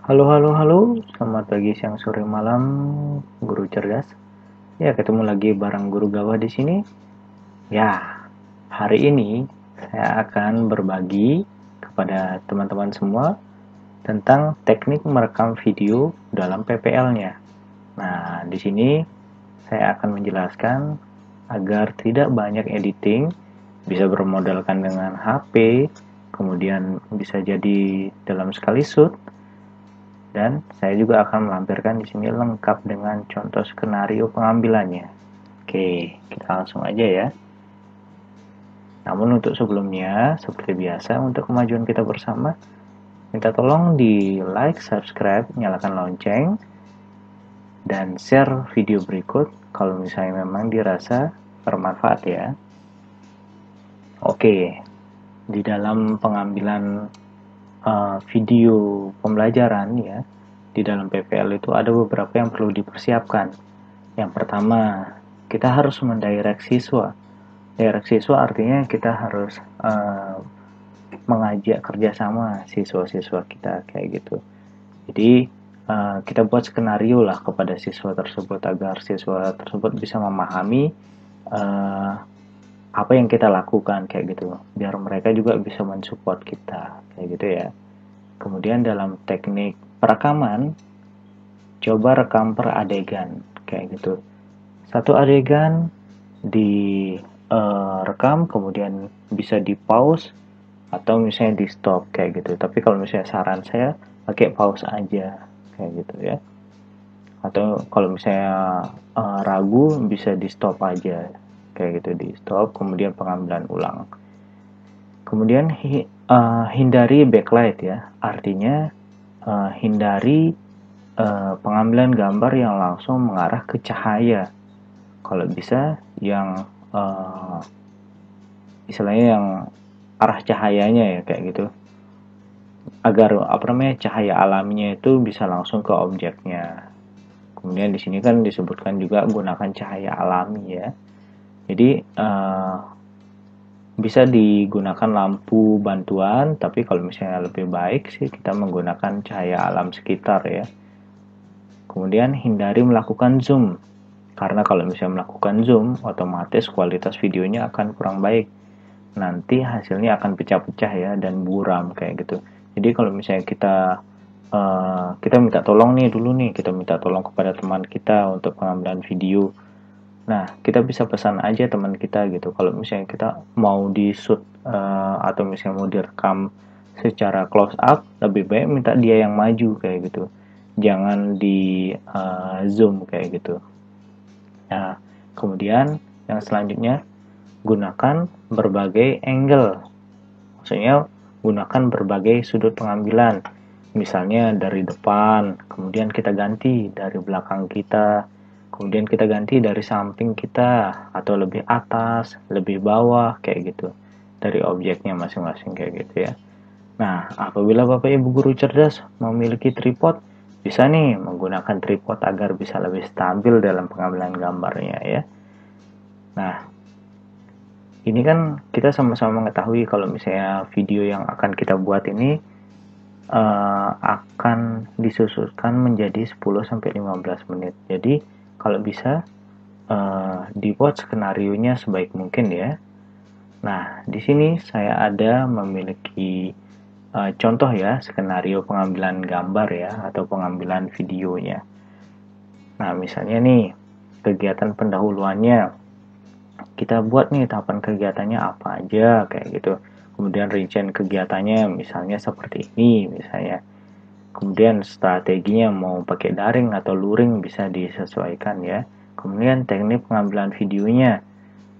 Halo, halo, halo. Selamat pagi, siang, sore, malam, guru cerdas. Ya, ketemu lagi bareng Guru Gawah di sini. Ya, hari ini saya akan berbagi kepada teman-teman semua tentang teknik merekam video dalam PPL-nya. Nah, di sini saya akan menjelaskan agar tidak banyak editing, bisa bermodalkan dengan HP, kemudian bisa jadi dalam sekali shoot, dan saya juga akan melampirkan di sini lengkap dengan contoh skenario pengambilannya. Oke, kita langsung aja ya. Namun untuk sebelumnya, seperti biasa untuk kemajuan kita bersama, minta tolong di like, subscribe, nyalakan lonceng, dan share video berikut kalau misalnya memang dirasa bermanfaat ya. Oke, di dalam pengambilan video pembelajaran ya, di dalam PPL itu ada beberapa yang perlu dipersiapkan. Yang pertama, kita harus mendirect siswa. Direct siswa artinya kita harus mengajak kerjasama siswa-siswa kita kayak gitu. Jadi kita buat skenario lah kepada siswa tersebut agar siswa tersebut bisa memahami apa yang kita lakukan kayak gitu. Biar mereka juga bisa mensupport kita kayak gitu ya. Kemudian dalam teknik perekaman, coba rekam per adegan kayak gitu. Satu adegan di rekam, kemudian bisa di pause atau misalnya di stop kayak gitu. Tapi kalau misalnya saran saya pakai pause aja kayak gitu ya. Atau kalau misalnya ragu bisa di stop aja kayak gitu, di stop kemudian pengambilan ulang. Kemudian hindari backlight ya. Artinya hindari pengambilan gambar yang langsung mengarah ke cahaya. Kalau bisa yang istilahnya yang arah cahayanya ya kayak gitu, agar apa namanya cahaya alaminya itu bisa langsung ke objeknya. Kemudian di sini kan disebutkan juga gunakan cahaya alami ya. Jadi bisa digunakan lampu bantuan, tapi kalau misalnya lebih baik sih kita menggunakan cahaya alam sekitar ya. Kemudian hindari melakukan zoom, karena kalau misalnya melakukan zoom, otomatis kualitas videonya akan kurang baik. Nanti hasilnya akan pecah-pecah ya dan buram kayak gitu. Jadi kalau misalnya kita minta tolong nih dulu nih, kita minta tolong kepada teman kita untuk pengambilan video. Nah, kita bisa pesan aja teman kita gitu. Kalau misalnya kita mau di shoot atau misalnya mau direkam secara close up, lebih baik minta dia yang maju kayak gitu. Jangan di zoom kayak gitu. Nah, kemudian yang selanjutnya gunakan berbagai angle. Maksudnya gunakan berbagai sudut pengambilan. Misalnya dari depan, kemudian kita ganti dari belakang kita, kemudian kita ganti dari samping kita, atau lebih atas, lebih bawah, kayak gitu. Dari objeknya masing-masing kayak gitu ya. Nah, apabila Bapak Ibu guru cerdas memiliki tripod, bisa nih menggunakan tripod agar bisa lebih stabil dalam pengambilan gambarnya ya. Nah, ini kan kita sama-sama mengetahui kalau misalnya video yang akan kita buat ini akan disusunkan menjadi 10-15 menit. Jadi kalau bisa dibuat skenarionya sebaik mungkin ya. Nah, di sini saya ada memiliki contoh ya skenario pengambilan gambar ya atau pengambilan videonya. Nah, misalnya nih kegiatan pendahuluannya kita buat nih tahapan kegiatannya apa aja kayak gitu. Kemudian rincian kegiatannya misalnya seperti ini misalnya. Kemudian strateginya mau pakai daring atau luring bisa disesuaikan ya. Kemudian teknik pengambilan videonya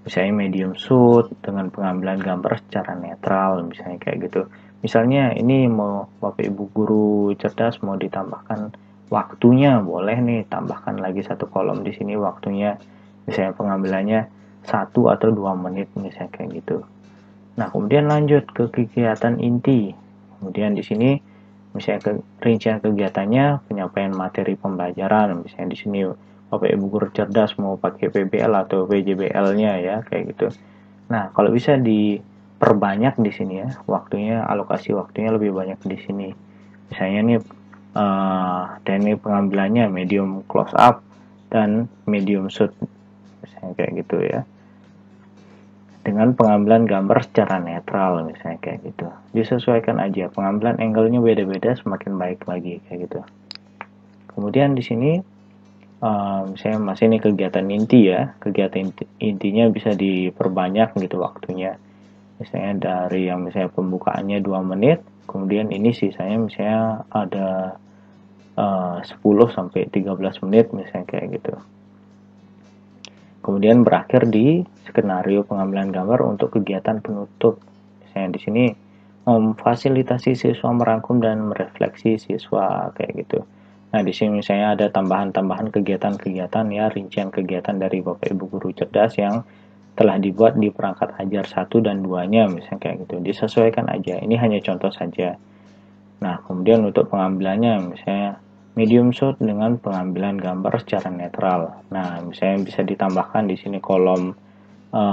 misalnya medium shoot dengan pengambilan gambar secara netral misalnya kayak gitu. Misalnya ini mau Bapak Ibu guru cerdas mau ditambahkan waktunya, boleh nih tambahkan lagi satu kolom di sini waktunya. Misalnya pengambilannya 1 atau 2 menit misalnya kayak gitu. Nah, kemudian lanjut ke kegiatan inti. Kemudian di sini misalnya rincian kegiatannya penyampaian materi pembelajaran, misalnya di sini Bapak Ibu guru cerdas mau pakai PBL atau PJBL-nya ya kayak gitu. Nah, kalau bisa diperbanyak di sini ya, waktunya alokasi waktunya lebih banyak di sini. Misalnya nih teknik pengambilannya medium close up dan medium shoot, misalnya kayak gitu ya. Dengan pengambilan gambar secara netral, misalnya kayak gitu. Disesuaikan aja, pengambilan angle-nya beda-beda, semakin baik lagi kayak gitu. Kemudian di sini misalnya masih ini kegiatan inti ya, kegiatan intinya bisa diperbanyak gitu waktunya. Misalnya dari yang misalnya pembukaannya 2 menit, kemudian ini sisanya misalnya ada 10 sampai 13 menit misalnya kayak gitu. Kemudian berakhir di skenario pengambilan gambar untuk kegiatan penutup. Misalnya di sini memfasilitasi siswa merangkum dan merefleksi siswa kayak gitu. Nah, di sini misalnya ada tambahan-tambahan kegiatan-kegiatan ya, rincian kegiatan dari Bapak Ibu guru cerdas yang telah dibuat di perangkat ajar 1 dan 2-nya misalnya kayak gitu. Disesuaikan aja. Ini hanya contoh saja. Nah, kemudian untuk pengambilannya misalnya medium shot dengan pengambilan gambar secara netral. Nah, misalnya bisa ditambahkan di sini kolom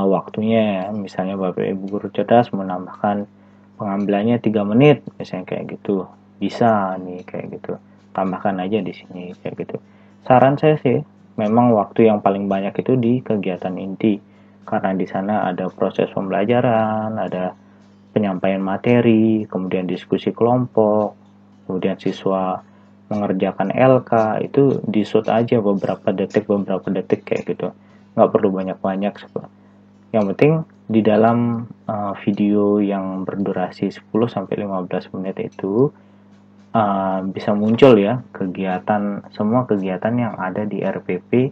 waktunya ya. Misalnya Bapak Ibu guru cerdas menambahkan pengambilannya 3 menit misalnya kayak gitu. Bisa nih kayak gitu. Tambahkan aja di sini kayak gitu. Saran saya sih memang waktu yang paling banyak itu di kegiatan inti. Karena di sana ada proses pembelajaran, ada penyampaian materi, kemudian diskusi kelompok, kemudian siswa mengerjakan LK, itu di shoot aja beberapa detik kayak gitu. Nggak perlu banyak-banyak. Yang penting di dalam video yang berdurasi 10-15 menit itu bisa muncul ya semua kegiatan yang ada di RPP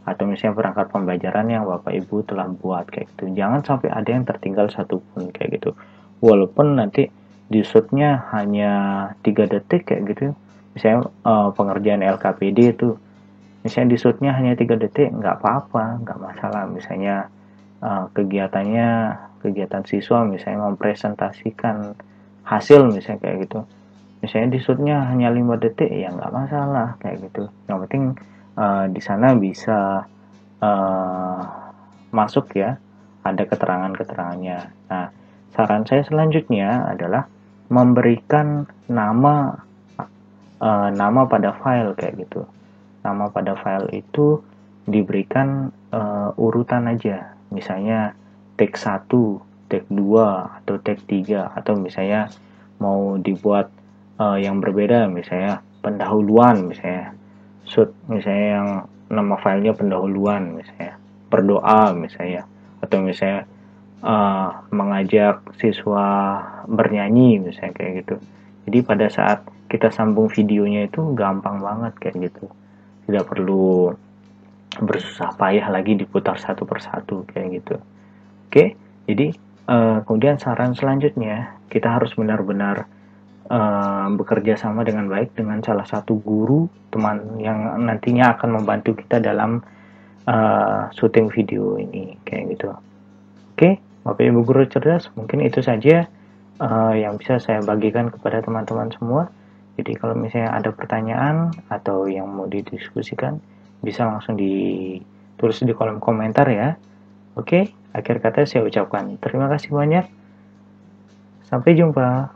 atau misalnya perangkat pembelajaran yang Bapak Ibu telah buat kayak gitu. Jangan sampai ada yang tertinggal satupun kayak gitu. Walaupun nanti di shootnya hanya 3 detik kayak gitu. Misalnya pengerjaan LKPD itu misalnya di shootnya hanya 3 detik, nggak apa-apa, nggak masalah. Misalnya kegiatan siswa misalnya mempresentasikan hasil misalnya kayak gitu. Misalnya di shootnya hanya 5 detik ya nggak masalah kayak gitu. Yang penting di sana bisa uh, masuk ya, ada keterangan-keterangannya. Nah, saran saya selanjutnya adalah memberikan nama pada file kayak gitu. Nama pada file itu diberikan urutan aja. Misalnya tag 1, tag 2, atau tag 3, atau misalnya mau dibuat yang berbeda, misalnya pendahuluan, misalnya shoot, misalnya yang nama filenya pendahuluan, misalnya berdoa, misalnya, atau misalnya mengajak siswa bernyanyi, misalnya kayak gitu. Jadi pada saat kita sambung videonya itu gampang banget kayak gitu, tidak perlu bersusah payah lagi diputar satu persatu kayak gitu. Oke, jadi kemudian saran selanjutnya kita harus benar-benar bekerja sama dengan baik dengan salah satu guru teman yang nantinya akan membantu kita dalam syuting video ini kayak gitu. Oke, Bapak Ibu guru cerdas, mungkin itu saja yang bisa saya bagikan kepada teman-teman semua. Jadi kalau misalnya ada pertanyaan atau yang mau didiskusikan, bisa langsung ditulis di kolom komentar ya. Oke, akhir kata saya ucapkan terima kasih banyak. Sampai jumpa.